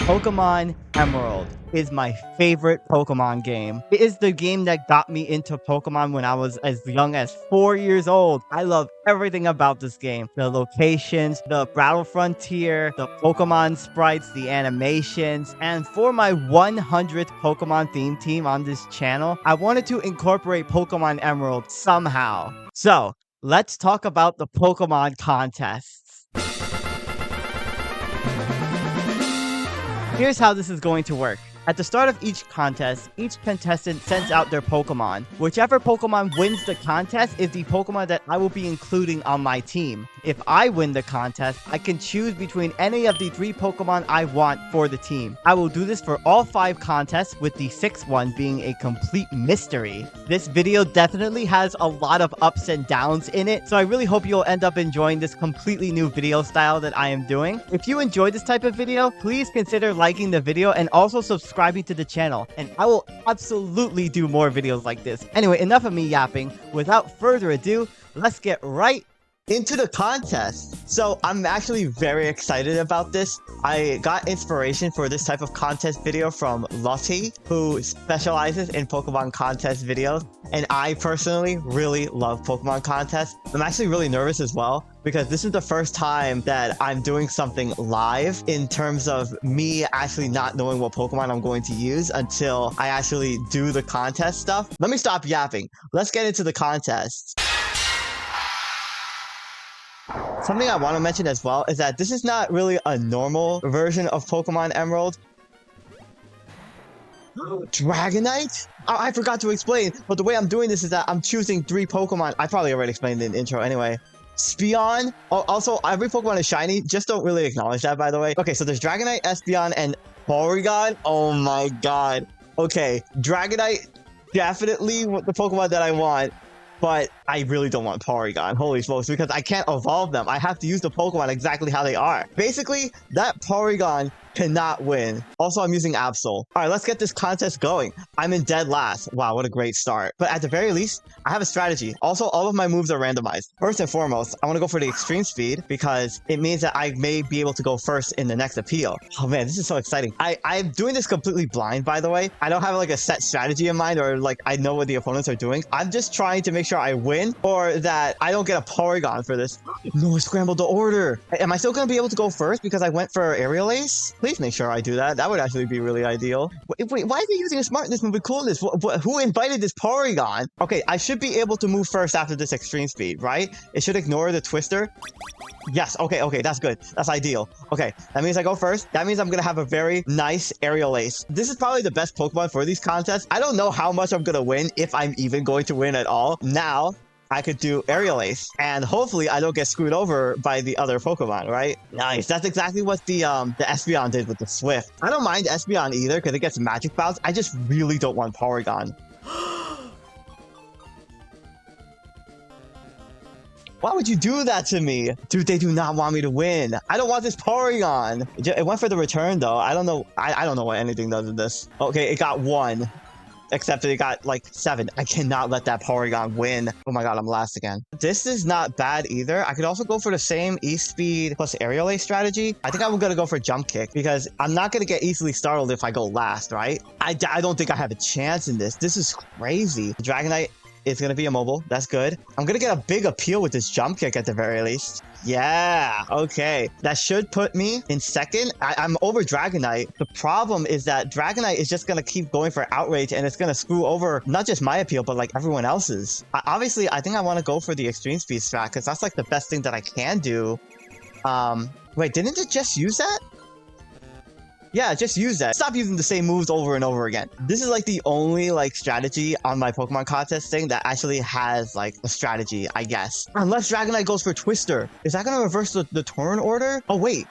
Pokemon Emerald is my favorite Pokemon game. It is the game that got me into Pokemon when I was as young as 4 years old. I love everything about this game. The locations, the battle frontier, the Pokemon sprites, the animations, and for my 100th Pokemon theme team on this channel, I wanted to incorporate Pokemon Emerald somehow. So, let's talk about the Pokemon contests. Here's how this is going to work. At the start of each contest, each contestant sends out their Pokemon. Whichever Pokemon wins the contest is the Pokemon that I will be including on my team. If I win the contest, I can choose between any of the 3 Pokemon I want for the team. I will do this for all 5 contests, with the 6th one being a complete mystery. This video definitely has a lot of ups and downs in it, so I really hope you'll end up enjoying this completely new video style that I am doing. If you enjoy this type of video, please consider liking the video and also subscribing to the channel, and I will absolutely do more videos like this. Anyway, enough of me yapping. Without further ado, let's get right into the contest. So I'm actually very excited about this. I got inspiration for this type of contest video from Lottie, who specializes in Pokemon contest videos, and I personally really love Pokemon contests. I'm actually really nervous as well, because this is the first time that I'm doing something live in terms of me actually not knowing what Pokemon I'm going to use until I actually do the contest stuff. Let me stop yapping. Let's get into the contest. Something I want to mention as well is that this is not really a normal version of Pokemon Emerald. Dragonite? Oh, I forgot to explain, but the way I'm doing this is that I'm choosing 3 Pokemon. I probably already explained in the intro anyway. Speon. Oh, also, every Pokemon is shiny. Just don't really acknowledge that, by the way. Okay, so there's Dragonite, Espeon, and Porygon. Oh my god. Okay, Dragonite, definitely the Pokemon that I want. But I really don't want Porygon, holy smokes, because I can't evolve them. I have to use the Pokemon exactly how they are. Basically, that Porygon cannot win. Also, I'm using Absol. All right, let's get this contest going. I'm in dead last. Wow, what a great start. But at the very least, I have a strategy. Also, all of my moves are randomized. First and foremost, I want to go for the extreme speed because it means that I may be able to go first in the next appeal. Oh man, this is so exciting. I'm doing this completely blind, by the way. I don't have like a set strategy in mind, or like I know what the opponents are doing. I'm just trying to make sure I win, or that I don't get a Porygon for this. No, I scrambled the order. Am I still going to be able to go first because I went for Aerial Ace? Please make sure I do that. That would actually be really ideal. Wait, why is he using a Smartness move with Coolness? Who invited this Porygon? Okay, I should be able to move first after this extreme speed, right? It should ignore the Twister. Yes, okay, that's good. That's ideal. Okay, that means I go first. That means I'm gonna have a very nice Aerial Ace. This is probably the best Pokemon for these contests. I don't know how much I'm gonna win, if I'm even going to win at all. Now, I could do Aerial Ace, and hopefully I don't get screwed over by the other Pokemon, right? Nice. That's exactly what the Espeon did with the Swift. I don't mind Espeon either, because it gets Magic Bounce. I just really don't want Porygon. Why would you do that to me? Dude, they do not want me to win. I don't want this Porygon. It went for the return, though. I don't know. I don't know what anything does with this. Okay, it got 1. Except that it got like 7. I cannot let that Porygon win. Oh my god, I'm last again. This is not bad either. I could also go for the same E-Speed plus Aerial Ace strategy. I think I'm gonna go for Jump Kick because I'm not gonna get easily startled if I go last, right? I don't think I have a chance in this. This is crazy. Dragonite is gonna be immobile. That's good. I'm gonna get a big appeal with this Jump Kick at the very least. Yeah, okay. That should put me in second. I'm over Dragonite. The problem is that Dragonite is just going to keep going for Outrage, and it's going to screw over not just my appeal, but like everyone else's. Obviously, I think I want to go for the Extreme Speed strat, because that's like the best thing that I can do. Wait, didn't it just use that? Yeah, just use that. Stop using the same moves over and over again. This is like the only like strategy on my Pokemon contest thing that actually has like a strategy, I guess. Unless Dragonite goes for Twister. Is that going to reverse the turn order? Oh, wait.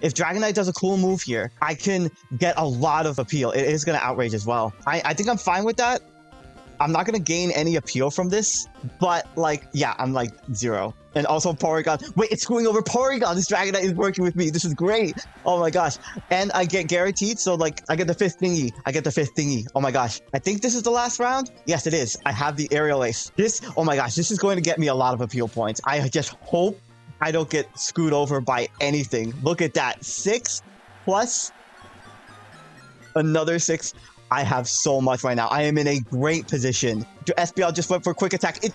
If Dragonite does a cool move here, I can get a lot of appeal. It is going to Outrage as well. I think I'm fine with that. I'm not gonna gain any appeal from this, but like, yeah, I'm like 0. And also Porygon. Wait, it's screwing over Porygon. This Dragonite is working with me. This is great. Oh my gosh. And I get guaranteed, so like, I get the 5th thingy. Oh my gosh. I think this is the last round. Yes, it is. I have the Aerial Ace. Oh my gosh, this is going to get me a lot of appeal points. I just hope I don't get screwed over by anything. Look at that. 6 plus another 6. I have so much right now. I am in a great position. SBL just went for quick attack. It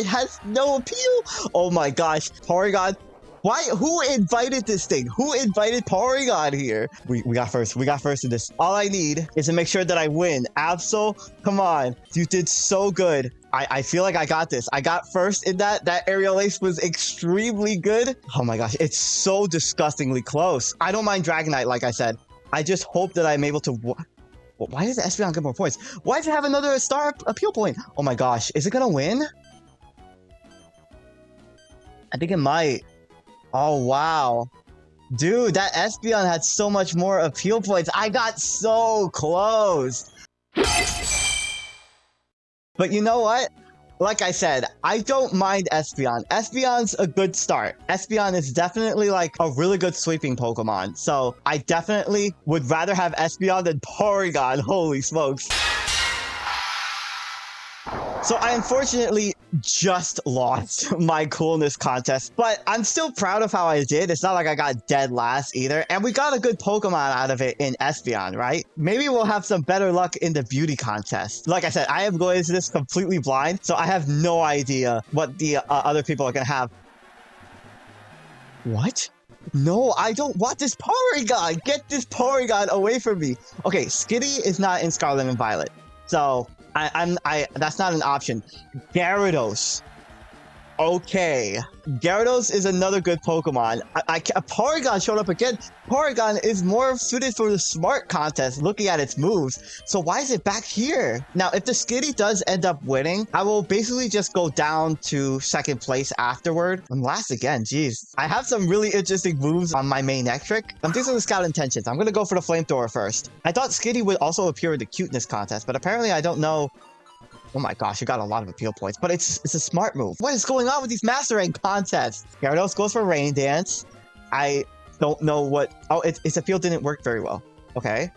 has no appeal. Oh my gosh. Porygon. Why? Who invited this thing? Who invited Porygon here? We got first. We got first in this. All I need is to make sure that I win. Absol, come on. You did so good. I feel like I got this. I got first in that. That aerial ace was extremely good. Oh my gosh. It's so disgustingly close. I don't mind Dragonite, like I said. I just hope that I'm able to... Why does the Espeon get more points? Why does it have another star appeal point? Oh my gosh. Is it going to win? I think it might. Oh, wow. Dude, that Espeon had so much more appeal points. I got so close. But you know what? Like I said, I don't mind Espeon. Espeon's a good start. Espeon is definitely like a really good sweeping Pokemon. So I definitely would rather have Espeon than Porygon. Holy smokes. So I unfortunately just lost my Coolness Contest, but I'm still proud of how I did. It's not like I got dead last either, and we got a good Pokemon out of it in Espeon, right? Maybe we'll have some better luck in the Beauty Contest. Like I said, I am going into this completely blind, so I have no idea what the other people are going to have. What? No, I don't want this Porygon! Get this Porygon away from me! Okay, Skitty is not in Scarlet and Violet, so... that's not an option. Gyarados. Okay. Gyarados is another good Pokemon. Porygon showed up again. Porygon is more suited for the Smart Contest, looking at its moves. So why is it back here? Now, if the Skitty does end up winning, I will basically just go down to second place afterward. And last again, jeez. I have some really interesting moves on my main Electric. I'm doing some Scout Intentions. I'm going to go for the Flamethrower first. I thought Skitty would also appear in the Cuteness Contest, but apparently I don't know. Oh my gosh, you got a lot of appeal points, but it's a smart move. What is going on with these Master Rank contests? Gyarados goes for Rain Dance. I don't know what... Oh, its appeal didn't work very well. Okay.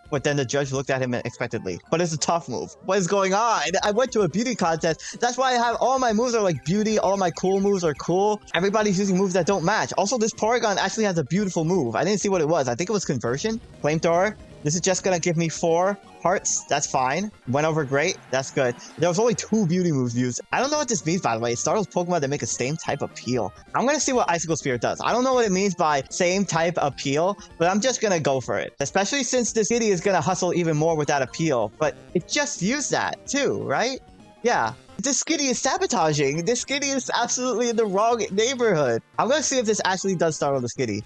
But then the judge looked at him unexpectedly. But it's a tough move. What is going on? I went to a beauty contest. That's why I have all my moves are like beauty. All my cool moves are cool. Everybody's using moves that don't match. Also, this Porygon actually has a beautiful move. I didn't see what it was. I think it was Conversion. Flamethrower. This is just going to give me 4 hearts. That's fine. Went over great. That's good. There was only 2 beauty moves used. I don't know what this means, by the way. It startles Pokemon that make a same type appeal. I'm going to see what Icicle Spear does. I don't know what it means by same type appeal, but I'm just going to go for it. Especially since this Skitty is going to hustle even more with that appeal. But it just used that too, right? Yeah. This Skitty is sabotaging. This Skitty is absolutely in the wrong neighborhood. I'm going to see if this actually does startle the Skitty.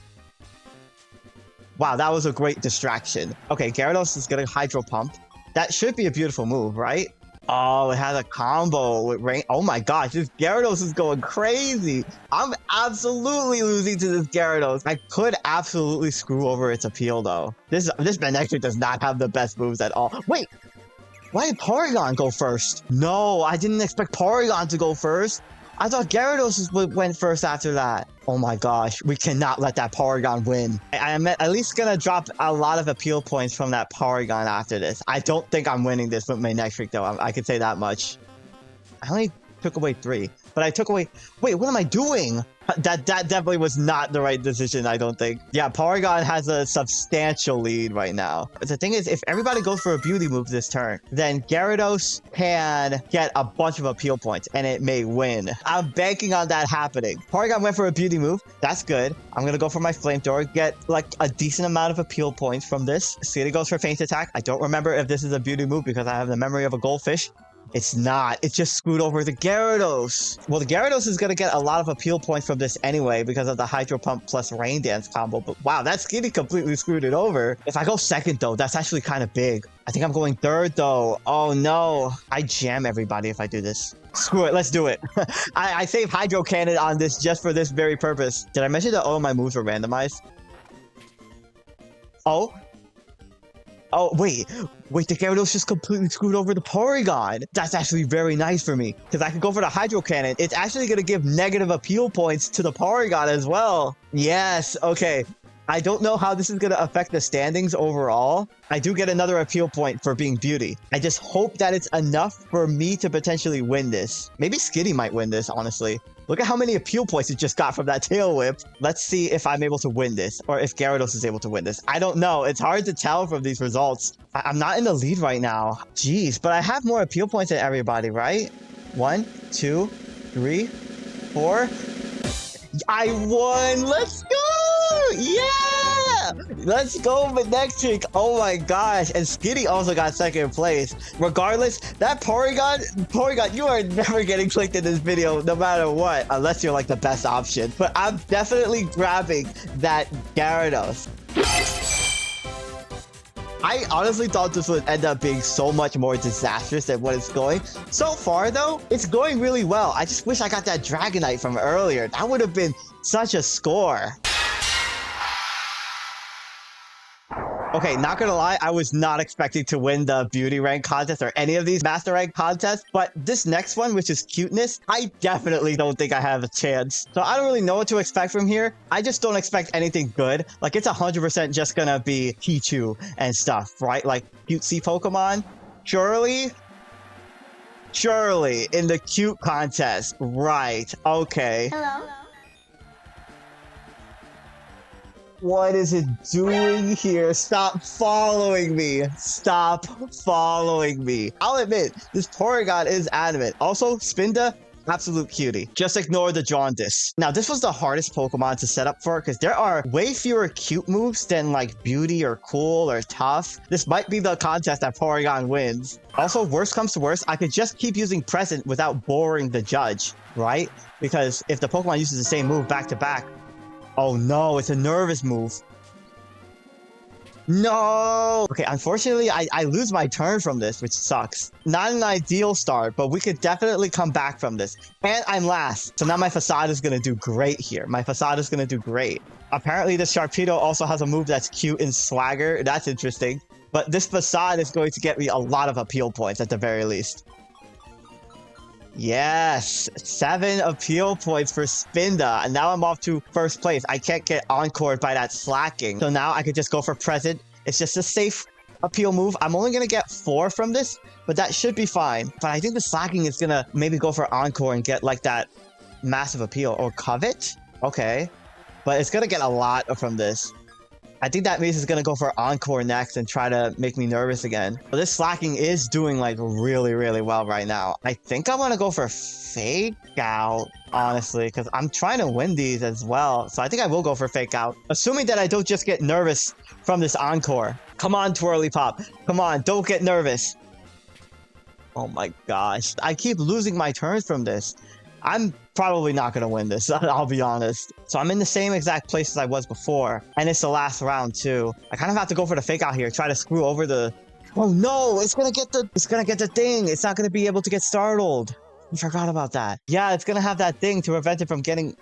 Wow, that was a great distraction. Okay, Gyarados is going to Hydro Pump. That should be a beautiful move, right? Oh, it has a combo with Rain. Oh my gosh, this Gyarados is going crazy. I'm absolutely losing to this Gyarados. I could absolutely screw over its appeal, though. This Manectric does not have the best moves at all. Wait, why did Porygon go first? No, I didn't expect Porygon to go first. I thought Gyarados went first after that. Oh my gosh, we cannot let that Porygon win. I'm at least gonna drop a lot of appeal points from that Porygon after this. I don't think I'm winning this with my next trick though. I can say that much. I only took away 3, but I took away... Wait, what am I doing? That definitely was not the right decision, I don't think. Yeah, Porygon has a substantial lead right now. But the thing is, if everybody goes for a beauty move this turn, then Gyarados can get a bunch of appeal points, and it may win. I'm banking on that happening. Porygon went for a beauty move. That's good. I'm gonna go for my Flamethrower, get like a decent amount of appeal points from this. Skitty goes for Faint Attack. I don't remember if this is a beauty move because I have the memory of a goldfish. It's not. It just screwed over the Gyarados. Well, the Gyarados is going to get a lot of appeal points from this anyway because of the Hydro Pump plus Rain Dance combo. But wow, that Skitty completely screwed it over. If I go second, though, that's actually kind of big. I think I'm going third, though. Oh, no. I jam everybody if I do this. Screw it. Let's do it. I saved Hydro Cannon on this just for this very purpose. Did I mention that all my moves were randomized? Oh. Oh, wait, the Gyarados just completely screwed over the Porygon. That's actually very nice for me, because I can go for the Hydro Cannon. It's actually going to give negative appeal points to the Porygon as well. Yes, okay. I don't know how this is going to affect the standings overall. I do get another appeal point for being beauty. I just hope that it's enough for me to potentially win this. Maybe Skitty might win this, honestly. Look at how many appeal points it just got from that tail whip. Let's see if I'm able to win this, or if Gyarados is able to win this. I don't know. It's hard to tell from these results. I'm not in the lead right now. Jeez, but I have more appeal points than everybody, right? 1, 2, 3, 4. I won! Let's go! Yeah! Let's go, Manectric! Oh my gosh! And Skitty also got second place. Regardless, that Porygon, you are never getting clicked in this video no matter what, unless you're like the best option. But I'm definitely grabbing that Gyarados. I honestly thought this would end up being so much more disastrous than what it's going. So far, though, it's going really well. I just wish I got that Dragonite from earlier. That would have been such a score. Okay, not gonna lie, I was not expecting to win the beauty rank contest or any of these master rank contests, but this next one, which is cuteness, I definitely don't think I have a chance. So I don't really know what to expect from here. I just don't expect anything good. Like, it's 100% just gonna be Pichu and stuff, right? Like, cutesy Pokemon? Surely in the cute contest. Right, okay. Hello. What is it doing here? Stop following me. Stop following me. I'll admit, this Porygon is adamant. Also, Spinda, absolute cutie. Just ignore the jaundice. Now, this was the hardest Pokemon to set up for because there are way fewer cute moves than like Beauty or Cool or Tough. This might be the contest that Porygon wins. Also, worst comes to worst, I could just keep using Present without boring the judge, right? Because if the Pokemon uses the same move back to back, oh no, it's a nervous move. No! Okay, unfortunately, I lose my turn from this, which sucks. Not an ideal start, but we could definitely come back from this. And I'm last. So now my Facade is going to do great here. My Facade is going to do great. Apparently, this Sharpedo also has a move that's cute and swagger. That's interesting. But this Facade is going to get me a lot of appeal points at the very least. Yes, 7 appeal points for Spinda, and now I'm off to first place. I can't get encored by that slacking, so now I could just go for Present. It's just a safe appeal move. I'm only gonna get 4 from this, but that should be fine. But I think the slacking is gonna maybe go for Encore and get like that massive appeal, or Covet. Okay, but it's gonna get a lot from this. I think that means it's gonna go for Encore next and try to make me nervous again. But this slacking is doing like really, really well right now. I think I want to go for Fake Out, honestly, because I'm trying to win these as well. So I think I will go for Fake Out, assuming that I don't just get nervous from this Encore. Come on, Twirly Pop. Come on, don't get nervous. Oh my gosh. I keep losing my turns from this. I'm probably not going to win this, I'll be honest. So I'm in the same exact place as I was before, and it's the last round too. I kind of have to go for the Fake Out here, try to screw over the... Oh no, it's going to get the thing. It's not going to be able to get startled. I forgot about that. Yeah, it's going to have that thing to prevent it from getting...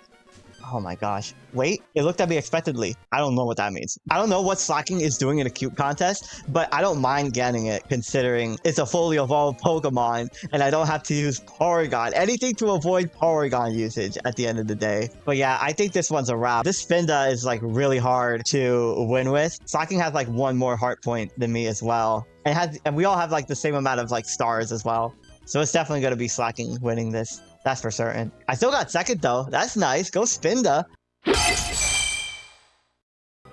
Oh my gosh. Wait, it looked at me expectantly. I don't know what that means. I don't know what slacking is doing in a cute contest, but I don't mind getting it considering it's a fully evolved Pokemon and I don't have to use Porygon. Anything to avoid Porygon usage at the end of the day. But yeah, I think this one's a wrap. This Spinda is like really hard to win with. Slacking has like 1 more heart point than me as well. And we all have like the same amount of like stars as well. So it's definitely going to be slacking winning this. That's for certain. I still got second though. That's nice. Go Spinda.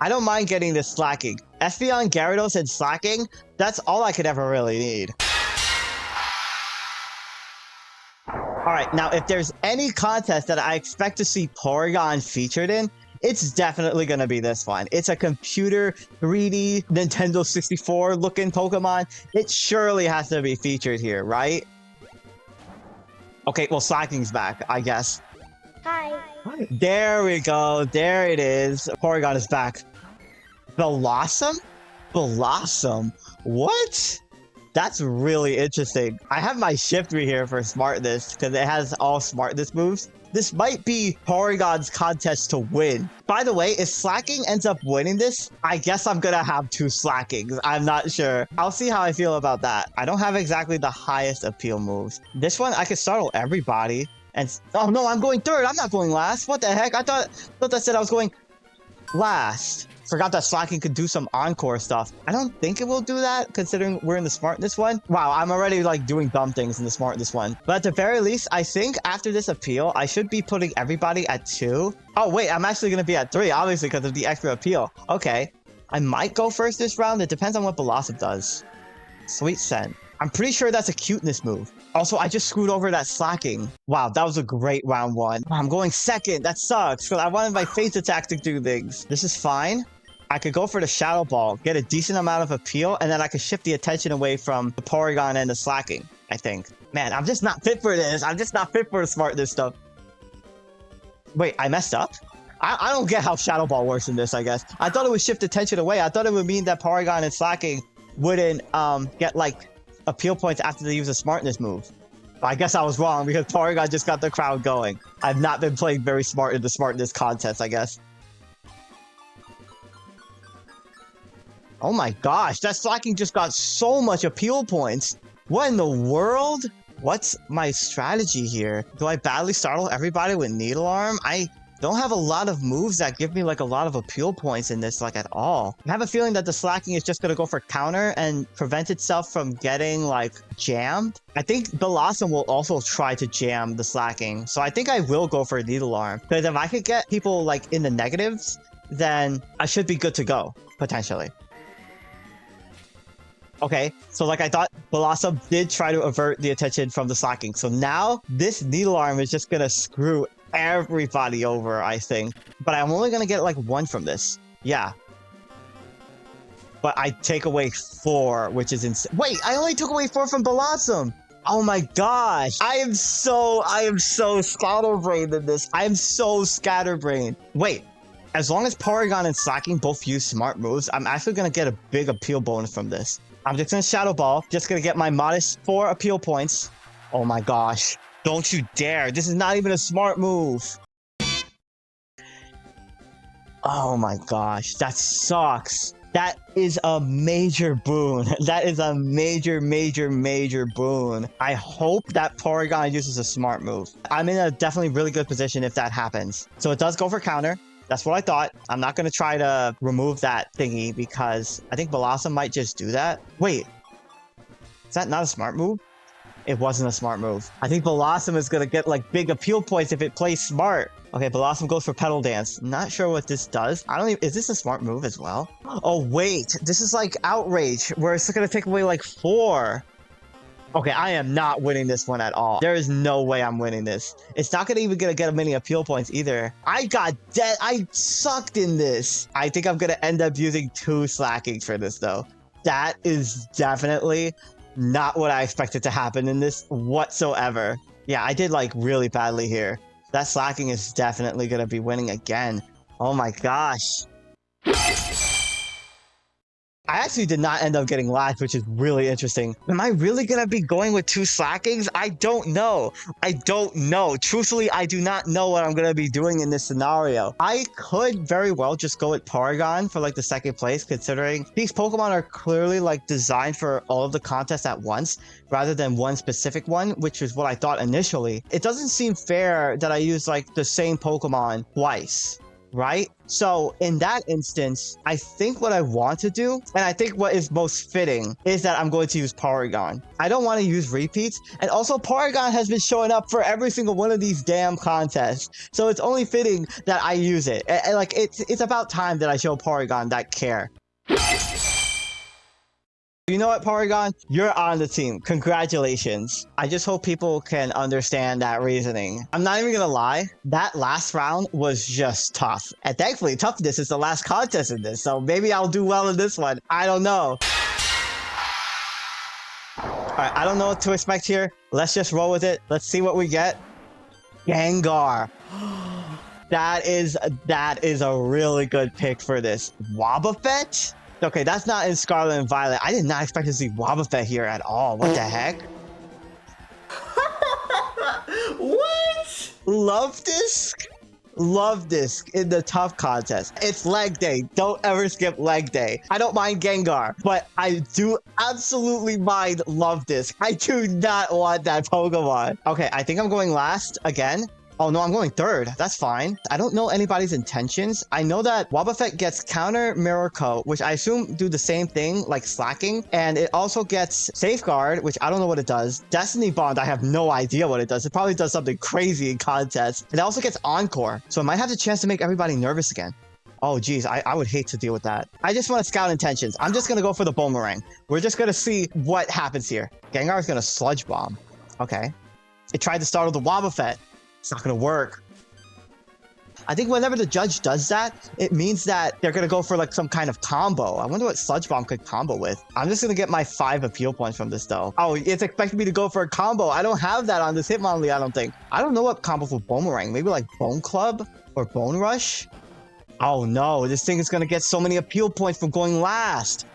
I don't mind getting this slacking. Espeon, Gyarados, and slacking, that's all I could ever really need. Alright, now if there's any contest that I expect to see Porygon featured in, it's definitely going to be this one. It's a computer 3D Nintendo 64 looking Pokemon. It surely has to be featured here, right? Okay, well, slacking's back, I guess. Hi. There we go. There it is. Porygon is back. Blossom? Blossom? What? That's really interesting. I have my Shiftry here for Smartness because it has all Smartness moves. This might be Porygon's contest to win. By the way, if slacking ends up winning this, I guess I'm gonna have 2 slackings. I'm not sure. I'll see how I feel about that. I don't have exactly the highest appeal moves. This one, I could startle everybody. And oh no, I'm going third. I'm not going last. What the heck? I thought that said I was going last. Forgot that Slacking could do some encore stuff. I don't think it will do that, considering we're in the Smartness one. Wow, I'm already like doing dumb things in the Smartness one. But at the very least, I think after this appeal, I should be putting everybody at 2. Oh wait, I'm actually going to be at 3, obviously, because of the extra appeal. Okay, I might go first this round. It depends on what Blossom does. Sweet Scent. I'm pretty sure that's a Cuteness move. Also, I just screwed over that Slacking. Wow, that was a great round 1. I'm going second. That sucks, because I wanted my face attack to do things. This is fine. I could go for the Shadow Ball, get a decent amount of appeal, and then I could shift the attention away from the Porygon and the Slacking, I think. Man, I'm just not fit for this. I'm just not fit for the Smartness stuff. Wait, I messed up? I don't get how Shadow Ball works in this, I guess. I thought it would shift attention away. I thought it would mean that Porygon and Slacking wouldn't get, like, appeal points after they use a Smartness move. But I guess I was wrong because Porygon just got the crowd going. I've not been playing very smart in the Smartness contest, I guess. Oh my gosh, that Slacking just got so much appeal points. What in the world? What's my strategy here? Do I badly startle everybody with Needle Arm? I don't have a lot of moves that give me like a lot of appeal points in this like at all. I have a feeling that the Slacking is just going to go for counter and prevent itself from getting like jammed. I think Blossom will also try to jam the Slacking. So I think I will go for Needle Arm. Because if I could get people like in the negatives, then I should be good to go, potentially. Okay, so like I thought, Blossom did try to avert the attention from the Slacking. So now this Needle Arm is just going to screw everybody over, I think. But I'm only going to get like 1 from this. Yeah. But I take away 4, which is insane. Wait, I only took away 4 from Blossom. Oh my gosh. I am so scatterbrained in this. I am so scatterbrained. Wait. As long as Porygon and Slacking both use smart moves, I'm actually going to get a big appeal bonus from this. I'm just going to Shadow Ball. Just going to get my modest 4 appeal points. Oh my gosh. Don't you dare. This is not even a smart move. Oh my gosh. That sucks. That is a major boon. That is a major boon. I hope that Porygon uses a smart move. I'm in a definitely really good position if that happens. So it does go for counter. That's what I thought. I'm not going to try to remove that thingy because I think Blossom might just do that. Wait, is that not a smart move? It wasn't a smart move. I think Blossom is going to get like big appeal points if it plays smart. Okay, Blossom goes for Petal Dance. Not sure what this does. I don't even, is this a smart move as well? Oh wait, this is like Outrage where it's going to take away like 4. Okay, I am not winning this one at all. There is no way I'm winning this. It's not even gonna get many appeal points either. I got dead. I sucked in this. I think I'm gonna end up using 2 Slackings for this though. That is definitely not what I expected to happen in this whatsoever. Yeah, I did like really badly here. That Slacking is definitely gonna be winning again. Oh my gosh. I actually did not end up getting last, which is really interesting. Am I really going to be going with 2 Slackings? I don't know. I don't know. Truthfully, I do not know what I'm going to be doing in this scenario. I could very well just go with Porygon for like the 2nd place, considering these Pokemon are clearly like designed for all of the contests at once, rather than one specific one, which is what I thought initially. It doesn't seem fair that I use like the same Pokemon twice. Right? So in that instance, I think what I want to do, and I think what is most fitting, is that I'm going to use Porygon. I don't want to use repeats. And also Porygon has been showing up for every single one of these damn contests. So it's only fitting that I use it. And like it's about time that I show Porygon that care. You know what, Porygon? You're on the team. Congratulations. I just hope people can understand that reasoning. I'm not even gonna lie. That last round was just tough. And thankfully, Toughness is the last contest in this. So maybe I'll do well in this one. I don't know. Alright, I don't know what to expect here. Let's just roll with it. Let's see what we get. Gengar. That is a really good pick for this. Wobbuffet? Okay, that's not in Scarlet and Violet. I did not expect to see Wobbuffet here at all. What the heck? What? Love Disc? Love Disc in the Tough Contest. It's leg day. Don't ever skip leg day. I don't mind Gengar, but I do absolutely mind Love Disc. I do not want that Pokemon. Okay, I think I'm going last again. Oh no, I'm going third. That's fine. I don't know anybody's intentions. I know that Wobbuffet gets counter mirror coat, which I assume do the same thing, like slacking. And it also gets safeguard, which I don't know what it does. Destiny bond, I have no idea what it does. It probably does something crazy in contests. It also gets encore, so it might have the chance to make everybody nervous again. Oh geez, I would hate to deal with that. I just want to scout intentions. I'm just gonna go for the boomerang. We're just gonna see what happens here. Gengar is gonna sludge bomb. Okay. It tried to startle the Wobbuffet. It's not gonna work. I think whenever the judge does that, it means that they're gonna go for like some kind of combo. I wonder what Sludge Bomb could combo with. I'm just gonna get my 5 appeal points from this though. Oh, it's expecting me to go for a combo. I don't have that on this Hitmonlee, I don't think. I don't know what combo for Boomerang. Maybe like Bone Club or Bone Rush? Oh no, this thing is gonna get so many appeal points from going last.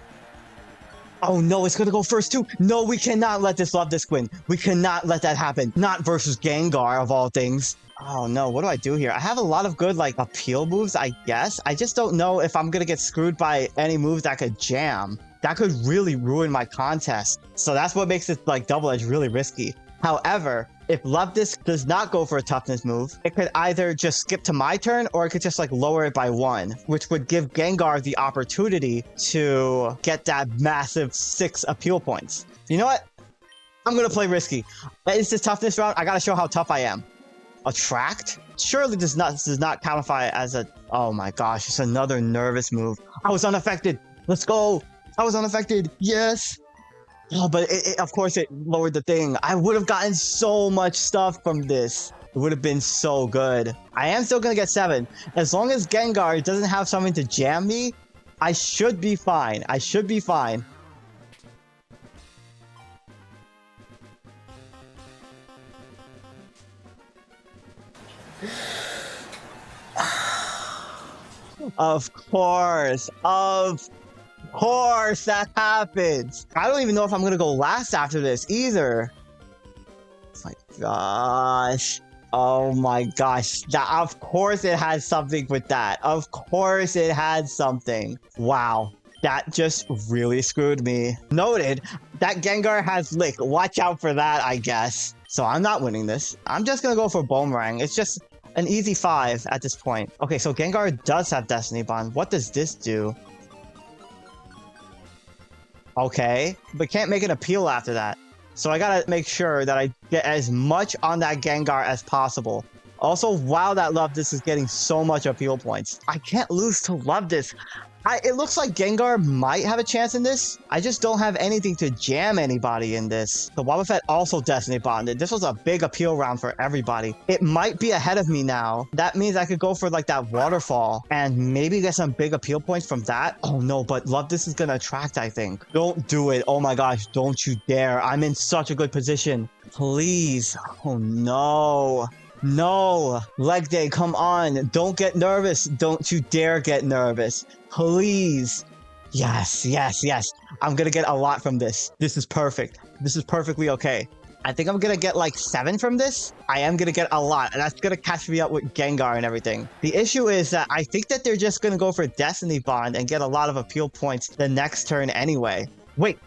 Oh no, it's gonna go first too. No, we cannot let this Love Disc win. We cannot let that happen. Not versus Gengar of all things. Oh no, what do I do here? I have a lot of good like appeal moves, I guess. I just don't know if I'm gonna get screwed by any moves that could jam. That could really ruin my contest. So that's what makes it like Double Edge really risky. However, if Love Disc does not go for a Toughness move, it could either just skip to my turn or it could just like lower it by 1, which would give Gengar the opportunity to get that massive 6 appeal points. You know what? I'm gonna play risky. It's this Toughness round. I gotta show how tough I am. Attract? Surely this does not qualify as a... Oh my gosh, it's another nervous move. I was unaffected. Let's go. I was unaffected. Yes. Oh, but of course it lowered the thing. I would have gotten so much stuff from this. It would have been so good. I am still going to get 7. As long as Gengar doesn't have something to jam me, I should be fine. I should be fine. Of course. Of course that happens. I don't even know if I'm gonna go last after this either. Oh my gosh. Oh my gosh. Of course it had something with that. Of course it had something. Wow. That just really screwed me. Noted. That Gengar has Lick. Watch out for that, I guess. So I'm not winning this. I'm just gonna go for Boomerang. It's just an easy 5 at this point. Okay, so Gengar does have Destiny Bond. What does this do? Okay, but can't make an appeal after that. So I gotta make sure that I get as much on that Gengar as possible. Also, wow, that Love Disc is getting so much appeal points. I can't lose to Love Disc. It looks like Gengar might have a chance in this. I just don't have anything to jam anybody in this. The Wobbuffet also Destiny Bonded. This was a big appeal round for everybody. It might be ahead of me now. That means I could go for like that Waterfall and maybe get some big appeal points from that. Oh no, but Love Disc is gonna attract, I think. Don't do it. Oh my gosh, don't you dare. I'm in such a good position. Please. Oh no. No, leg day, come on. Don't get nervous. Don't you dare get nervous. Please. Yes, yes, yes. I'm gonna get a lot from this. This is perfect. This is perfectly okay. I think I'm gonna get like 7 from this. I am gonna get a lot, and that's gonna catch me up with Gengar and everything. The issue is that I think that they're just gonna go for Destiny Bond and get a lot of appeal points the next turn anyway. Wait.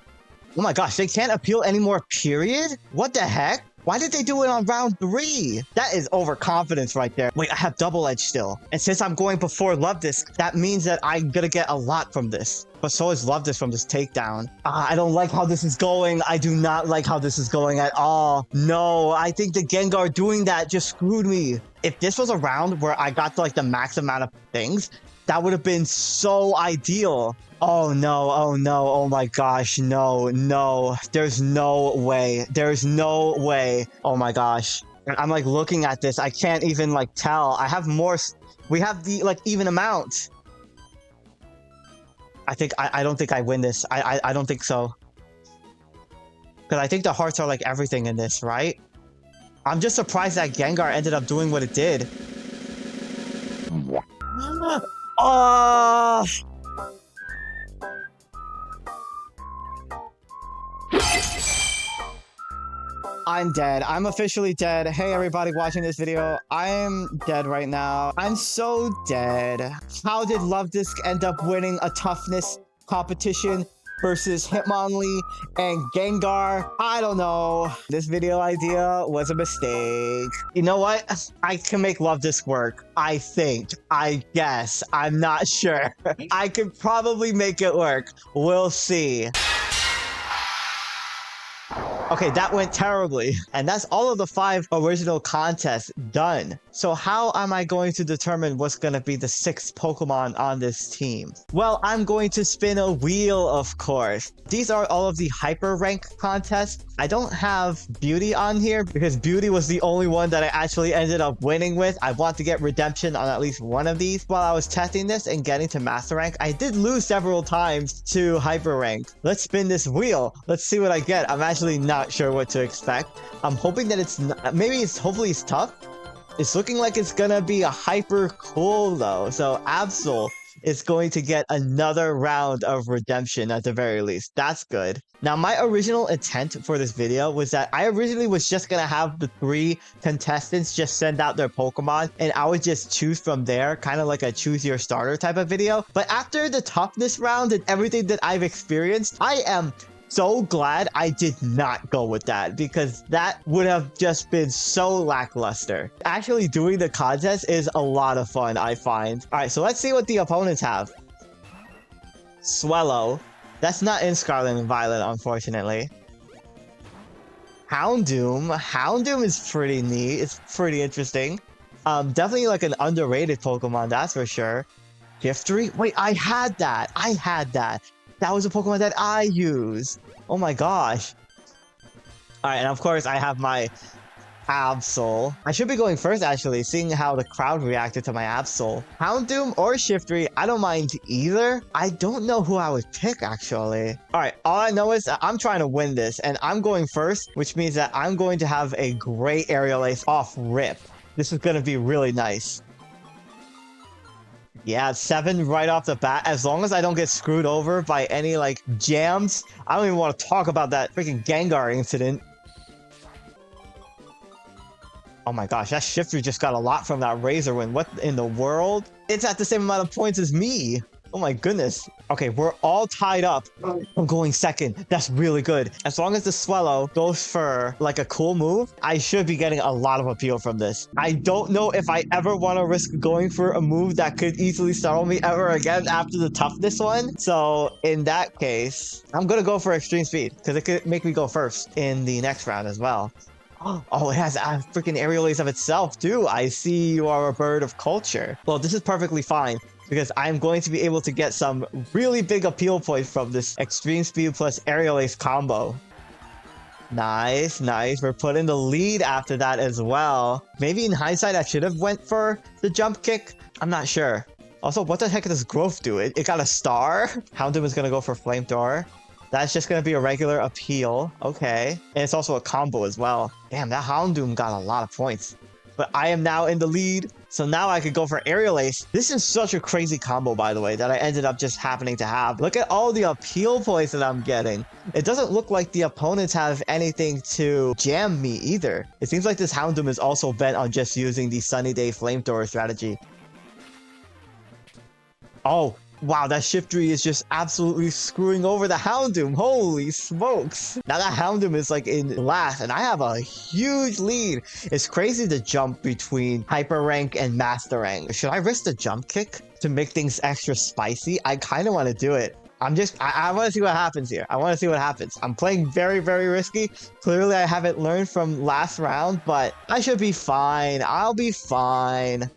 Oh my gosh, they can't appeal anymore, period? What the heck? Why did they do it on round 3? That is overconfidence right there. Wait, I have Double Edge still. And since I'm going before Love Disc, that means that I'm gonna get a lot from this. But so is Love Disc from this takedown. I don't like how this is going. I do not like how this is going at all. No, I think the Gengar doing that just screwed me. If this was a round where I got like the max amount of things, that would have been so ideal. Oh no, oh no, oh my gosh, no, no, there's no way, there's no way. Oh my gosh, I'm like looking at this, I can't even like tell. I have more, we have the like even amount. I don't think I win this. I don't think so. Because I think the hearts are like everything in this, right? I'm just surprised that Gengar ended up doing what it did. Oh! I'm dead. I'm officially dead. Hey, everybody watching this video. I'm dead right now. I'm so dead. How did Love Disc end up winning a Toughness competition? versus Hitmonlee and Gengar. I don't know. This video idea was a mistake. You know what? I can make Love Disc work. I think. I guess. I'm not sure. I could probably make it work. We'll see. Okay, that went terribly. And that's all of the 5 original contests done. So how am I going to determine what's going to be the 6th Pokemon on this team? Well, I'm going to spin a wheel, of course. These are all of the hyper rank contests. I don't have Beauty on here because Beauty was the only one that I actually ended up winning with. I want to get redemption on at least one of these. While I was testing this and getting to master rank, I did lose several times to hyper rank. Let's spin this wheel. Let's see what I get. I'm actually not sure what to expect. I'm hoping that it's hopefully it's tough. It's looking like it's gonna be a hyper cool though. So Absol is going to get another round of redemption at the very least. That's good. Now, my original intent for this video was that I originally was just gonna have the 3 contestants just send out their Pokemon and I would just choose from there, kind of like a choose your starter type of video. But after the toughness round and everything that I've experienced, I am so glad I did not go with that because that would have just been so lackluster. Actually doing the contest is a lot of fun, I find. All right, so let's see what the opponents have. Swellow. That's not in Scarlet and Violet, unfortunately. Houndoom. Houndoom is pretty neat. It's pretty interesting. Definitely like an underrated Pokemon, that's for sure. Giftry? Wait, I had that. That was a Pokemon that I use. Oh my gosh. Alright, and of course I have my Absol. I should be going first actually, seeing how the crowd reacted to my Absol. Houndoom or Shiftry, I don't mind either. I don't know who I would pick actually. Alright, all I know is that I'm trying to win this and I'm going first, which means that I'm going to have a great Aerial Ace off rip. This is going to be really nice. Yeah, 7 right off the bat. As long as I don't get screwed over by any, like, jams. I don't even want to talk about that freaking Gengar incident. Oh my gosh, that Shiftry just got a lot from that Razor Wind. What in the world? It's at the same amount of points as me. Oh my goodness. Okay, we're all tied up. I'm going second. That's really good. As long as the Swellow goes for like a cool move, I should be getting a lot of appeal from this. I don't know if I ever want to risk going for a move that could easily startle me ever again after the toughness one. So in that case, I'm going to go for extreme speed because it could make me go first in the next round as well. Oh, it has a freaking Aerial Ace of itself too. I see you are a bird of culture. Well, this is perfectly fine because I'm going to be able to get some really big appeal points from this extreme speed plus Aerial Ace combo. Nice, nice. We're put in the lead after that as well. Maybe in hindsight, I should have went for the jump kick. I'm not sure. Also, what the heck does growth do? It got a star? Houndoom is going to go for Flamethrower. That's just going to be a regular appeal. Okay. And it's also a combo as well. Damn, that Houndoom got a lot of points. But I am now in the lead. So now I could go for Aerial Ace. This is such a crazy combo, by the way, that I ended up just happening to have. Look at all the appeal points that I'm getting. It doesn't look like the opponents have anything to jam me either. It seems like this Houndoom is also bent on just using the Sunny Day Flamethrower strategy. Oh, wow, that Shiftry is just absolutely screwing over the Houndoom. Holy smokes. Now that Houndoom is like in last and I have a huge lead. It's crazy to jump between Hyper Rank and Master Rank. Should I risk the jump kick to make things extra spicy? I kind of want to do it. I want to see what happens here. I want to see what happens. I'm playing very, very risky. Clearly, I haven't learned from last round, but I should be fine. I'll be fine.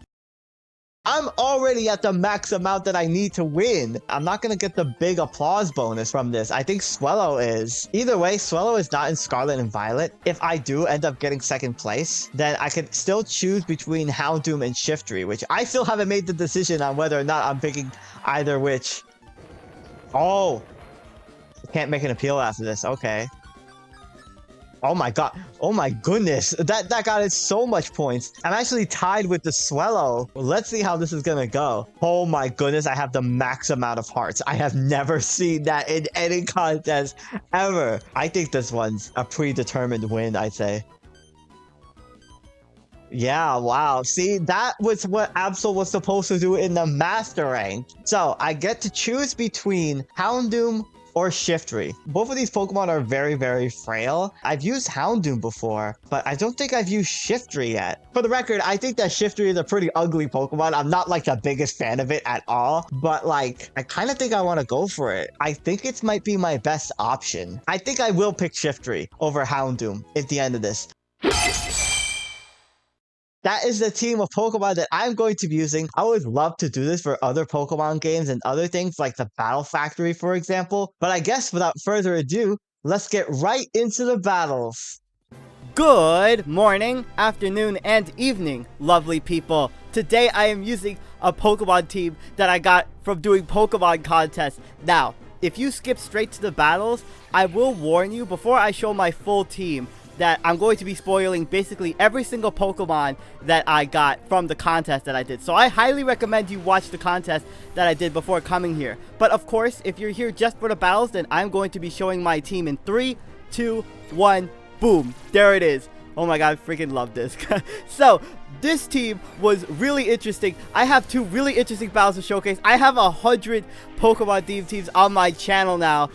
I'm already at the max amount that I need to win. I'm not going to get the big applause bonus from this. I think Swellow is. Either way, Swellow is not in Scarlet and Violet. If I do end up getting second place, then I could still choose between Houndoom and Shiftry, which I still haven't made the decision on whether or not I'm picking either which. Oh, can't make an appeal after this. Okay. Oh my god. Oh my goodness. That got it so much points. I'm actually tied with the Swellow. Let's see how this is gonna go. Oh my goodness, I have the max amount of hearts. I have never seen that in any contest ever. I think this one's a predetermined win, I'd say. Yeah, wow. See, that was what Absol was supposed to do in the Master Rank. So I get to choose between Houndoom or Shiftry. Both of these Pokemon are very, very frail. I've used Houndoom before, but I don't think I've used Shiftry yet. For the record, I think that Shiftry is a pretty ugly Pokemon. I'm not like the biggest fan of it at all, but like, I kind of think I want to go for it. I think it might be my best option. I think I will pick Shiftry over Houndoom at the end of this. That is the team of Pokemon that I'm going to be using. I would love to do this for other Pokemon games and other things like the Battle Factory, for example. But I guess without further ado, let's get right into the battles. Good morning, afternoon, and evening, lovely people. Today I am using a Pokemon team that I got from doing Pokemon contests. Now, if you skip straight to the battles, I will warn you before I show my full team that I'm going to be spoiling basically every single Pokemon that I got from the contest that I did. So I highly recommend you watch the contest that I did before coming here. But of course, if you're here just for the battles, then I'm going to be showing my team in 3, 2, 1, boom. There it is. Oh my god, I freaking love this. So, this team was really interesting. I have 2 really interesting battles to showcase. I have 100 Pokemon themed teams on my channel now.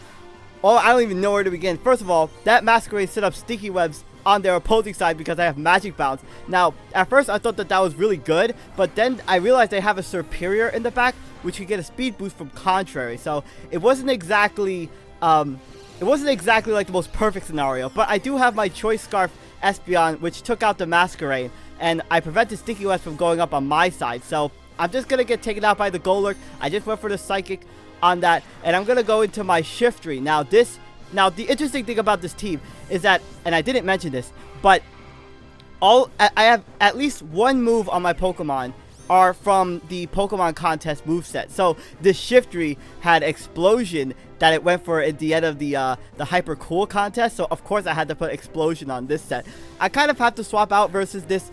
Oh, I don't even know where to begin. First of all, that Masquerade set up sticky webs on their opposing side because I have Magic Bounce. Now, at first I thought that that was really good, but then I realized they have a Superior in the back, which could get a speed boost from Contrary. So it wasn't exactly like the most perfect scenario. But I do have my Choice Scarf Espeon, which took out the Masquerade, and I prevented sticky webs from going up on my side. So I'm just gonna get taken out by the Golurk. I just went for the Psychic on that, and I'm gonna go into my Shiftry. Now the interesting thing about this team is that, and I didn't mention this, but I have at least one move on my Pokemon are from the Pokemon contest moveset. So this Shiftry had Explosion that it went for at the end of the Hyper Cool contest, so of course I had to put Explosion on this set. I kind of have to swap out versus this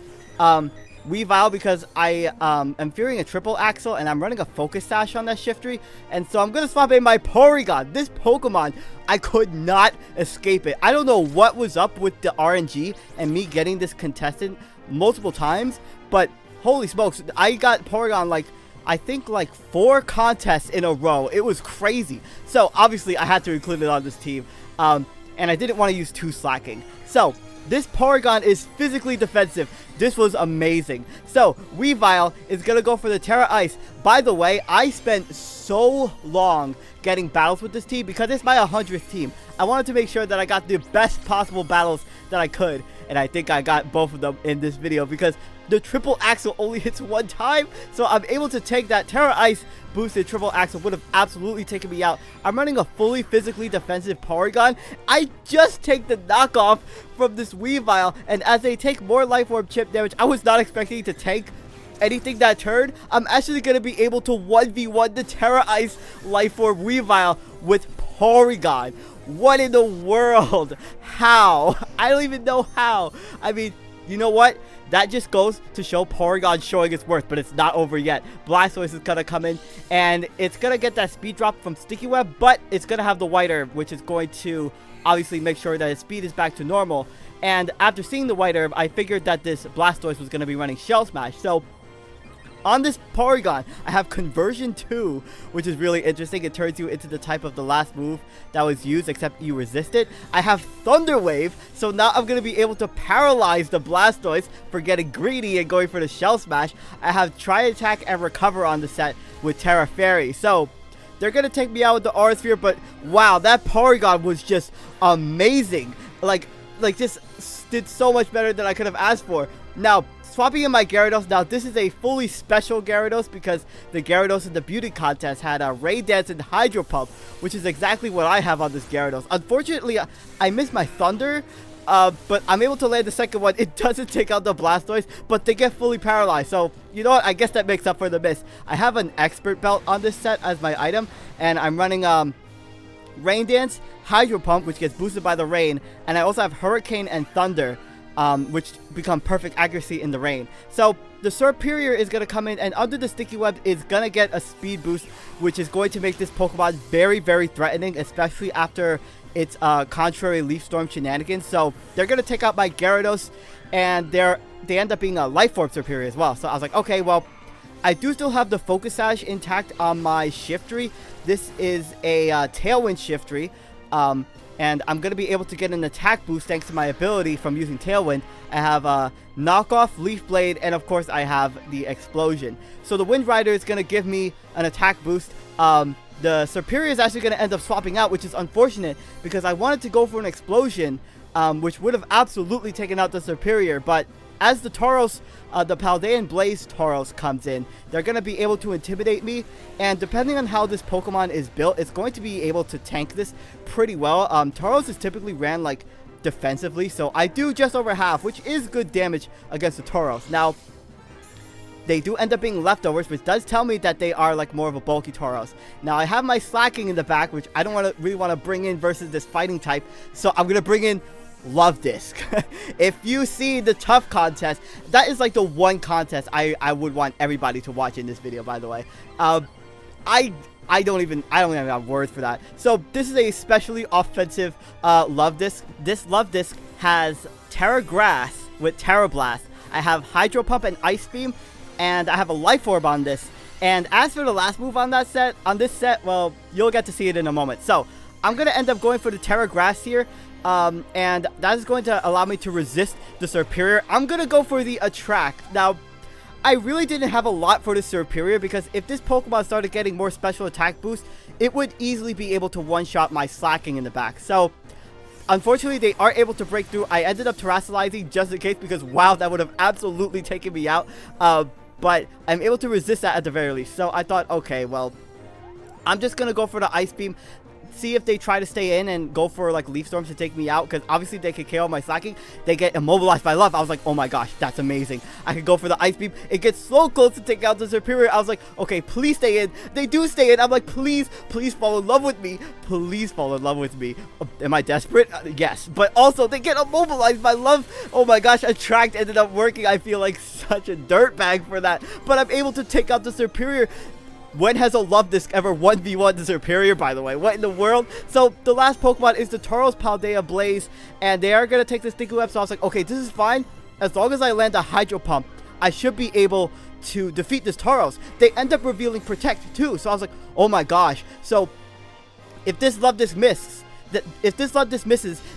Weavile because I am fearing a triple axle and I'm running a Focus Sash on that Shiftry, and so I'm gonna swap in my Porygon. This Pokemon, I could not escape it. I don't know what was up with the RNG and me getting this contestant multiple times, but holy smokes, I got Porygon like I think like 4 contests in a row. It was crazy. So obviously I had to include it on this team, and I didn't want to use 2 slacking. So this Porygon is physically defensive. This was amazing. So, Weavile is going to go for the Terra Ice. By the way, I spent so long getting battles with this team because it's my 100th team. I wanted to make sure that I got the best possible battles that I could. And I think I got both of them in this video because the triple axle only hits 1 time. So I'm able to take that. Terra Ice boosted triple axle would have absolutely taken me out. I'm running a fully physically defensive Porygon. I just take the knockoff from this Weavile, and as they take more Life Orb chip damage, I was not expecting to take anything that turn. I'm actually going to be able to 1v1 the Terra Ice Life Orb Weavile with Porygon. What in the world? How? I don't even know how. I mean, you know what? That just goes to show Porygon showing its worth, but it's not over yet. Blastoise is going to come in, and it's going to get that speed drop from Sticky Web, but it's going to have the White Herb, which is going to obviously make sure that its speed is back to normal. And after seeing the White Herb, I figured that this Blastoise was going to be running Shell Smash. So on this Porygon, I have Conversion 2, which is really interesting. It turns you into the type of the last move that was used, except you resist it. I have Thunder Wave, so now I'm going to be able to paralyze the Blastoise for getting greedy and going for the Shell Smash. I have Tri Attack and Recover on the set with Terra Fairy. So they're going to take me out with the Aura Sphere, but wow, that Porygon was just amazing. Like just did so much better than I could have asked for. Now, swapping in my Gyarados. Now, this is a fully special Gyarados because the Gyarados in the Beauty Contest had a Rain Dance and Hydro Pump, which is exactly what I have on this Gyarados. Unfortunately, I missed my Thunder, but I'm able to land the second one. It doesn't take out the Blastoise, but they get fully paralyzed. So, you know what? I guess that makes up for the miss. I have an Expert Belt on this set as my item, and I'm running Rain Dance, Hydro Pump, which gets boosted by the rain, and I also have Hurricane and Thunder, which become perfect accuracy in the rain. So the Superior is going to come in, and under the Sticky Web is going to get a speed boost, which is going to make this Pokemon very, very threatening, especially after its contrary Leaf Storm shenanigans. So they're going to take out my Gyarados, and they end up being a Life Orb Superior as well. So I was like, okay, well, I do still have the Focus Sash intact on my Shiftry. This is a Tailwind Shiftry, and I'm going to be able to get an attack boost thanks to my ability from using Tailwind. I have a Knockoff, Leaf Blade, and of course I have the Explosion. So the Wind Rider is going to give me an attack boost. The Superior is actually going to end up swapping out, which is unfortunate because I wanted to go for an Explosion, which would have absolutely taken out the Superior, but as the Tauros, the Paldean Blaze Tauros comes in, they're going to be able to intimidate me, and depending on how this Pokemon is built, it's going to be able to tank this pretty well. Tauros is typically ran, like, defensively, so I do just over half, which is good damage against the Tauros. Now, they do end up being leftovers, which does tell me that they are, like, more of a bulky Tauros. Now, I have my Slacking in the back, which I don't really want to bring in versus this fighting type, so I'm going to bring in Love Disc. If you see the Tough contest, that is like the one contest I would want everybody to watch in this video, by the way. I don't even have words for that. So this is a especially offensive Love Disc. This Love Disc has Terra Grass with Terra Blast. I have Hydro Pump and Ice Beam, and I have a Life Orb on this. And as for the last move on this set, well, you'll get to see it in a moment. So I'm gonna end up going for the Terra Grass here. And that is going to allow me to resist the Superior. I'm going to go for the Attract. Now, I really didn't have a lot for the Superior because if this Pokemon started getting more special attack boost, it would easily be able to one-shot my Slacking in the back. So, unfortunately, they are able to break through. I ended up Terrassalizing just in case because, wow, that would have absolutely taken me out. But I'm able to resist that at the very least. So, I thought, okay, well, I'm just going to go for the Ice Beam. See if they try to stay in and go for like Leaf Storms to take me out, because obviously they could KO my Slacking. They get immobilized by Love. I was like, oh my gosh, that's amazing. I could go for the Ice Beam. It gets so close to take out the Superior. I was like, okay, please stay in. They do stay in. I'm like, please fall in love with me. Please fall in love with me. Am I desperate? Yes, but also they get immobilized by Love. Oh my gosh, Attract ended up working. I feel like such a dirtbag for that, but I'm able to take out the Superior. When has a Love Disc ever 1v1 the Superior, by the way? What in the world? So, the last Pokemon is the Tauros Paldea Blaze, and they are going to take the Sticky Web, so I was like, okay, this is fine. As long as I land a Hydro Pump, I should be able to defeat this Tauros. They end up revealing Protect, too, so I was like, oh my gosh. So, if this Love Disc misses,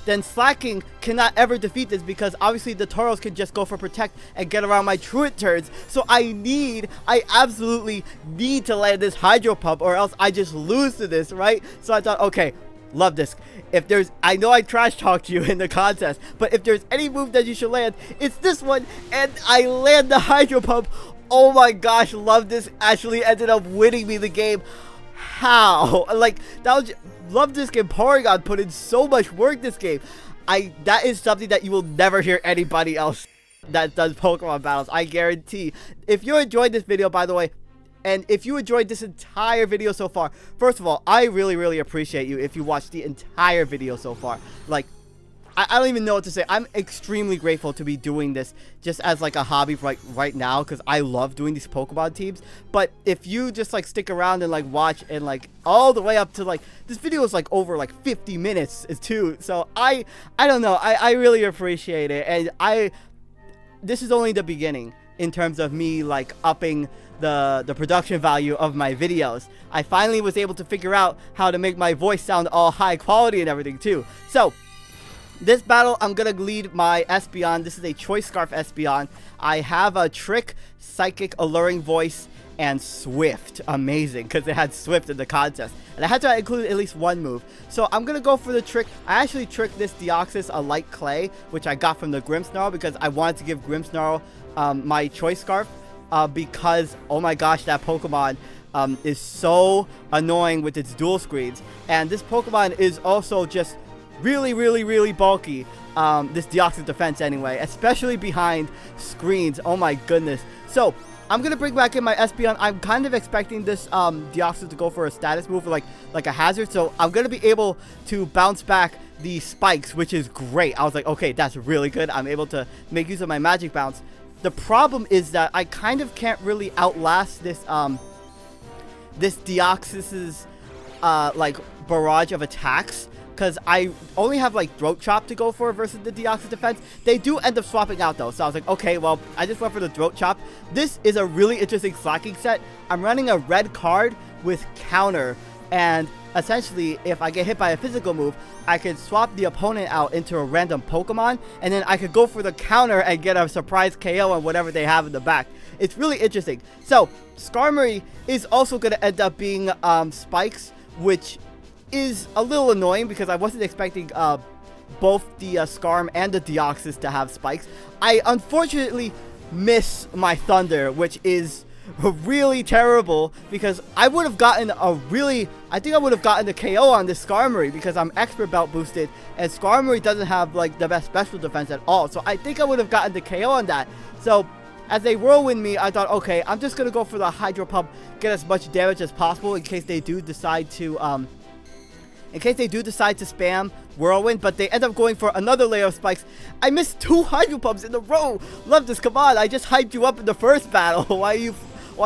then Slacking cannot ever defeat this because obviously the Tauros can just go for Protect and get around my Truant turns. So I absolutely need to land this Hydro Pump or else I just lose to this, right? So I thought, okay, Love Disc. I know I trash talked you in the contest, but if there's any move that you should land, it's this one, and I land the Hydro Pump. Oh my gosh, Love Disc actually ended up winning me the game. How? Like, that was Love Disc and Porygon put in so much work this game. That is something that you will never hear anybody else that does Pokemon battles, I guarantee. If you enjoyed this video, by the way, and if you enjoyed this entire video so far, first of all, I really appreciate you if you watched the entire video so far. Like, I don't even know what to say. I'm extremely grateful to be doing this just as like a hobby right now because I love doing these Pokemon teams. But if you just like stick around and like watch and like all the way up to like this video is like over like 50 minutes too. So I don't know. I really appreciate it, and this is only the beginning in terms of me like upping the production value of my videos. I finally was able to figure out how to make my voice sound all high quality and everything too. So this battle, I'm going to lead my Espeon. This is a Choice Scarf Espeon. I have a Trick, Psychic, Alluring Voice, and Swift. Amazing, because it had Swift in the contest. And I had to include at least one move. So I'm going to go for the Trick. I actually tricked this Deoxys a Light Clay, which I got from the Grimmsnarl, because I wanted to give Grimmsnarl my Choice Scarf. Because, oh my gosh, that Pokemon is so annoying with its dual screens. And this Pokemon is also just really bulky. This Deoxys defense anyway, especially behind screens. Oh my goodness. So I'm gonna bring back in my Espeon. I'm kind of expecting this Deoxys to go for a status move, like a hazard. So I'm gonna be able to bounce back the spikes, which is great. I was like, okay, that's really good. I'm able to make use of my Magic Bounce. The problem is that I kind of can't really outlast this this Deoxys's like barrage of attacks. because I only have like Throat Chop to go for versus the Deoxys defense. They do end up swapping out though, so I was like, okay, well, I just went for the Throat Chop. This is a really interesting slacking set. I'm running a red card with counter, and essentially, if I get hit by a physical move, I could swap the opponent out into a random Pokemon, and then I could go for the counter and get a surprise KO on whatever they have in the back. It's really interesting. So, Skarmory is also going to end up being Spikes, which is a little annoying because I wasn't expecting both the Skarm and the Deoxys to have Spikes. I unfortunately miss my Thunder, which is really terrible because I would have gotten I think I would have gotten the KO on this Skarmory because I'm expert belt boosted, and Skarmory doesn't have like the best special defense at all, so I think I would have gotten the KO on that. So as they whirlwind me, I thought, okay, I'm just gonna go for the Hydro Pump, get as much damage as possible in case they do decide to spam Whirlwind, but they end up going for another layer of Spikes. I missed 2 Hydro Pumps in a row. Love this, come on, I just hyped you up in the first battle. Why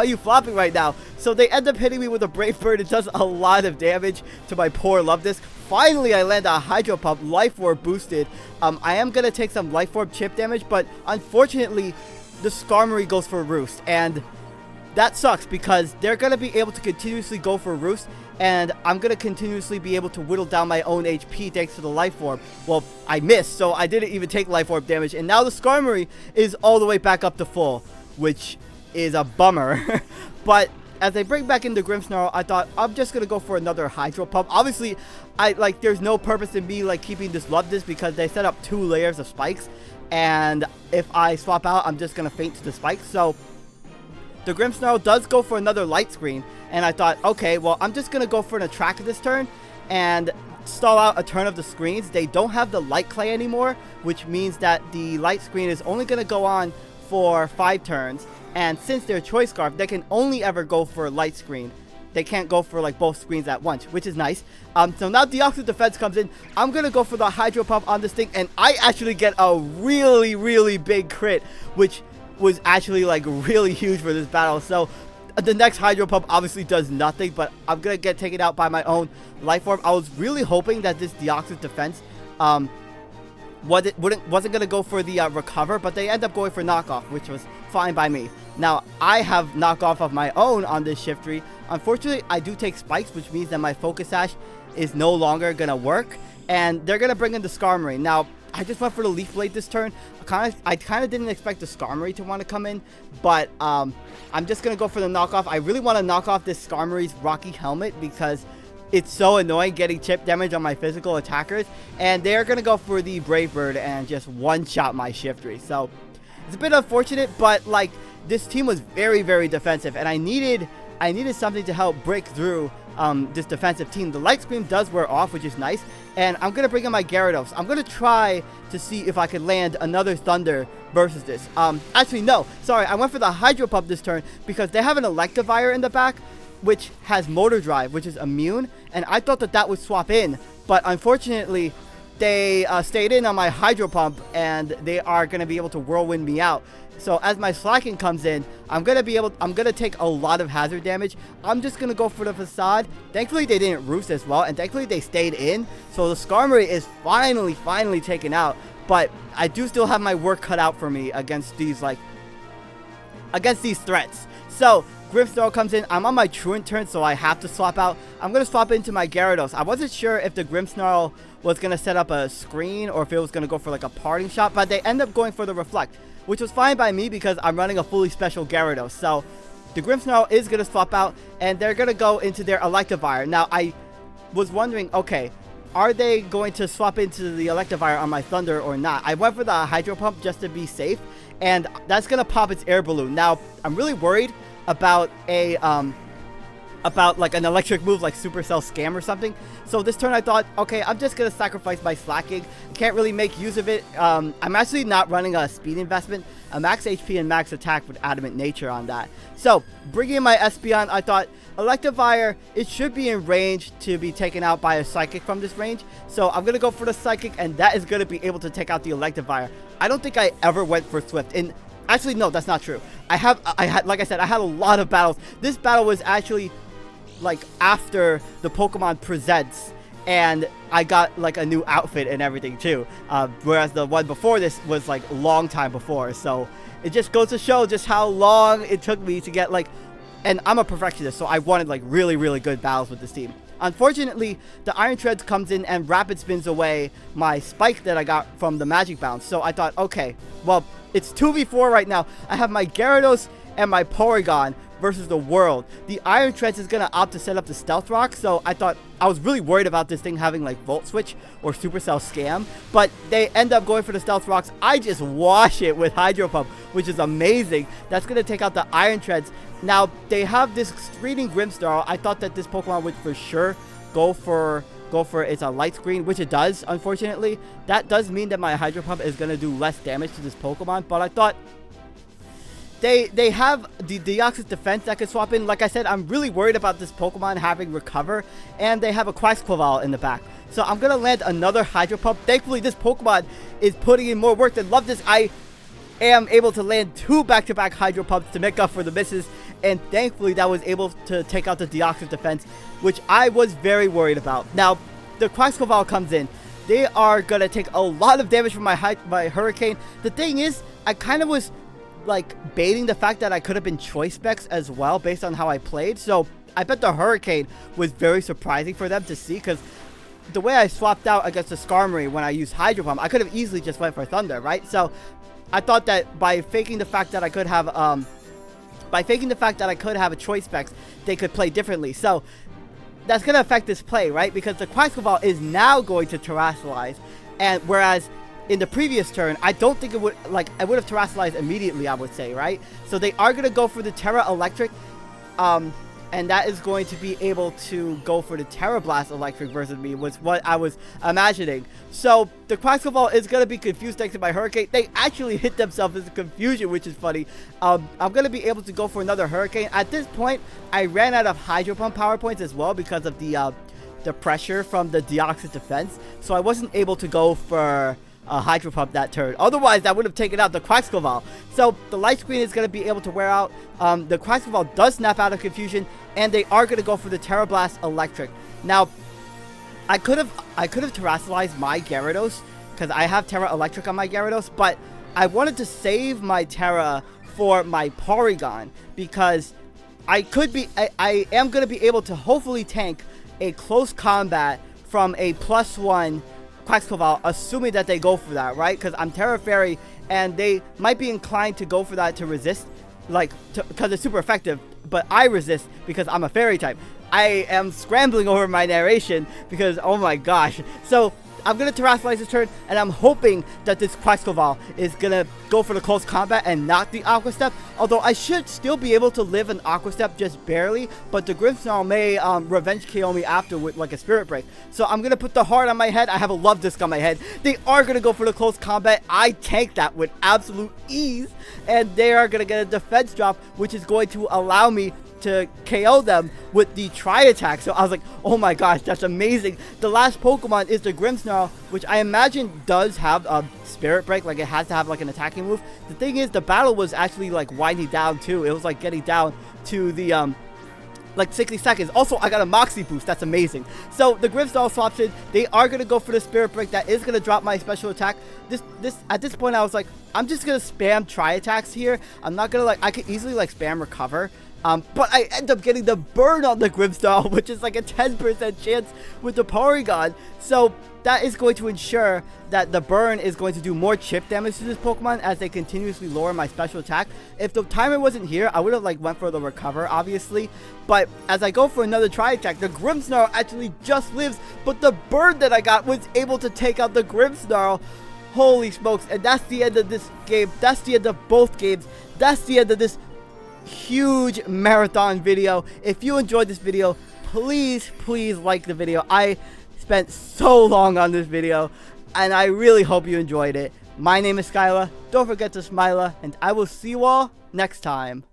are you flopping right now? So they end up hitting me with a Brave Bird. It does a lot of damage to my poor Loveness. Finally, I land a Hydro Pump, Life Orb boosted. I am going to take some Life Orb chip damage, but unfortunately, the Skarmory goes for Roost, and that sucks because they're going to be able to continuously go for Roost, and I'm going to continuously be able to whittle down my own HP thanks to the Life Orb. Well, I missed, so I didn't even take Life Orb damage, and now the Skarmory is all the way back up to full, which is a bummer. But as I bring back in the Grimmsnarl, I thought I'm just gonna go for another Hydro Pump. Obviously, there's no purpose in me keeping this Loveness because they set up 2 layers of Spikes, and if I swap out, I'm just gonna faint to the Spikes. So the Grimmsnarl does go for another Light Screen, and I thought, okay, well, I'm just gonna go for an Attract this turn and stall out a turn of the screens. They don't have the Light Clay anymore, which means that the Light Screen is only gonna go on for 5 turns. And since they're Choice Scarf, they can only ever go for Light Screen. They can't go for both screens at once, which is nice. So now Deoxys defense comes in. I'm gonna go for the Hydro Pump on this thing, and I actually get a really, really big crit, which was actually really huge for this battle. So the next Hydro Pump obviously does nothing, but I'm gonna get taken out by my own Life Orb. I was really hoping that this Deoxys defense wasn't going to go for the Recover, but they end up going for Knockoff, which was fine by me. Now, I have Knockoff of my own on this Shiftry. Unfortunately, I do take Spikes, which means that my Focus Sash is no longer going to work, and they're going to bring in the Skarmory. Now, I just went for the Leaf Blade this turn. I kind of didn't expect the Skarmory to want to come in, but I'm just going to go for the Knockoff. I really want to knock off this Skarmory's Rocky Helmet because it's so annoying getting chip damage on my physical attackers, and they're going to go for the Brave Bird and just one-shot my Shiftry. So it's a bit unfortunate, but this team was very, very defensive, and I needed something to help break through this defensive team. The Light Scream does wear off, which is nice, and I'm going to bring in my Gyarados. I'm going to try to see if I could land another Thunder versus this. Actually, no. Sorry, I went for the Hydro Pump this turn because they have an Electivire in the back, which has Motor Drive, which is immune, and I thought that would swap in, but unfortunately, they stayed in on my Hydro Pump, and they are going to be able to Whirlwind me out. So as my Slacking comes in, I'm going to take a lot of hazard damage. I'm just going to go for the Facade. Thankfully, they didn't Roost as well, and thankfully, they stayed in. So the Skarmory is finally taken out, but I do still have my work cut out for me against these, against these threats. So Grimmsnarl comes in. I'm on my Truant turn, so I have to swap out. I'm going to swap into my Gyarados. I wasn't sure if the Grimmsnarl was going to set up a screen or if it was going to go for a parting shot, but they end up going for the Reflect, which was fine by me because I'm running a fully special Gyarados. So the Grimmsnarl is going to swap out, and they're going to go into their Electivire. Now, I was wondering, okay, are they going to swap into the Electivire on my Thunder or not? I went for the Hydro Pump just to be safe, and that's going to pop its Air Balloon. Now, I'm really worried about an electric move like Supercell Scam or something. So this turn I thought, okay, I'm just going to sacrifice my Slacking. Can't really make use of it. I'm actually not running a speed investment. A max HP and max attack with Adamant Nature on that. So bringing in my Espeon, I thought Electivire, it should be in range to be taken out by a Psychic from this range. So I'm going to go for the Psychic, and that is going to be able to take out the Electivire. I don't think I ever went for Swift. And actually, no, that's not true. I had, like I said, I had a lot of battles. This battle was actually after the Pokemon Presents, and I got like a new outfit and everything too, whereas the one before this was like a long time before. So it just goes to show just how long it took me to get like, and I'm a perfectionist, so I wanted like really good battles with this team. Unfortunately, the Iron Treads comes in and rapid spins away my spike that I got from the Magic Bounce. So I thought, okay, well, it's 2v4 right now. I have my Gyarados and my Porygon versus the world. The Iron Treads is going to opt to set up the Stealth Rock, so I thought, I was really worried about this thing having like Volt Switch or Supercell Scam, but they end up going for the Stealth Rocks. I just wash it with Hydro Pump, which is amazing. That's going to take out the Iron Treads. Now, they have this Screening Grimmsnarl. I thought that this Pokemon would for sure go for it's a light screen, which it does, unfortunately. That does mean that my Hydro Pump is going to do less damage to this Pokemon, but I thought they have the Deoxys defense that could swap in. Like I said, I'm really worried about this Pokemon having Recover, and they have a Quaxclaval in the back. So I'm going to land another Hydro Pump. Thankfully, this Pokemon is putting in more work than love this. I am able to land 2 back-to-back Hydro Pumps to make up for the misses, and thankfully that was able to take out the Deoxys defense, which I was very worried about. Now, the Quaxclaval comes in. They are going to take a lot of damage from my Hurricane. The thing is, I kind of was like baiting the fact that I could have been Choice Specs as well based on how I played. So I bet the Hurricane was very surprising for them to see, because the way I swapped out against the Skarmory when I used Hydro Pump, I could have easily just went for Thunder, right? So I thought that by faking the fact that I could have a Choice Specs, they could play differently. So that's going to affect this play, right? Because the Quaxclaval is now going to Terrasilize, and whereas in the previous turn, I don't think it would, like, I would have Terrasalized immediately, I would say, right? So they are going to go for the Terra Electric, and that is going to be able to go for the Terra Blast Electric versus me, was what I was imagining. So the Quaxclaval is going to be confused thanks to my Hurricane. They actually hit themselves as a confusion, which is funny. I'm going to be able to go for another Hurricane. At this point, I ran out of Hydro Pump power points as well because of the pressure from the Deoxys defense. So I wasn't able to go for Hydro Pump that turn. Otherwise, that would have taken out the Quaxclaval. So the Light Screen is going to be able to wear out. The Quaxclaval does snap out of confusion, and they are going to go for the Terra Blast Electric. Now, I could have Terrasalized my Gyarados because I have Terra Electric on my Gyarados, but I wanted to save my Terra for my Porygon because I am going to be able to hopefully tank a close combat from a +1 Quaxclaval, assuming that they go for that, right? Because I'm Terra Fairy, and they might be inclined to go for that to resist, like, because it's super effective, but I resist because I'm a Fairy type. I am scrambling over my narration because, oh my gosh. So I'm going to Terrasilize this turn, and I'm hoping that this Quaxclaval is going to go for the close combat and not the Aqua Step. Although I should still be able to live an Aqua Step just barely, but the Grimmsnarl may revenge KO me after with like a Spirit Break. So I'm going to put the heart on my head. I have a Love Disc on my head. They are going to go for the close combat. I tanked that with absolute ease, and they are going to get a defense drop, which is going to allow me to KO them with the Tri-Attack. So I was like, oh my gosh, that's amazing. The last Pokemon is the Grimmsnarl, which I imagine does have a Spirit Break, like it has to have like an attacking move. The thing is, the battle was actually like winding down too. It was like getting down to the like 60 seconds. Also, I got a Moxie boost. That's amazing. So the Grimmsnarl swaps in. They are going to go for the Spirit Break. That is going to drop my special attack. At this point, I was like, I'm just going to spam Tri-Attacks here. I'm not going to like, I could easily like spam Recover. But I end up getting the burn on the Grimmsnarl, which is like a 10% chance with the Porygon. So that is going to ensure that the burn is going to do more chip damage to this Pokemon as they continuously lower my special attack. If the timer wasn't here, I would have like went for the Recover, obviously. But as I go for another Tri-Attack, the Grimmsnarl actually just lives. But the burn that I got was able to take out the Grimmsnarl. Holy smokes. And that's the end of this game. That's the end of both games. That's the end of this huge marathon video. If you enjoyed this video, please like the video. I spent so long on this video, and I really hope you enjoyed it. My name is SkyLaaa. Don't forget to smile, and I will see you all next time.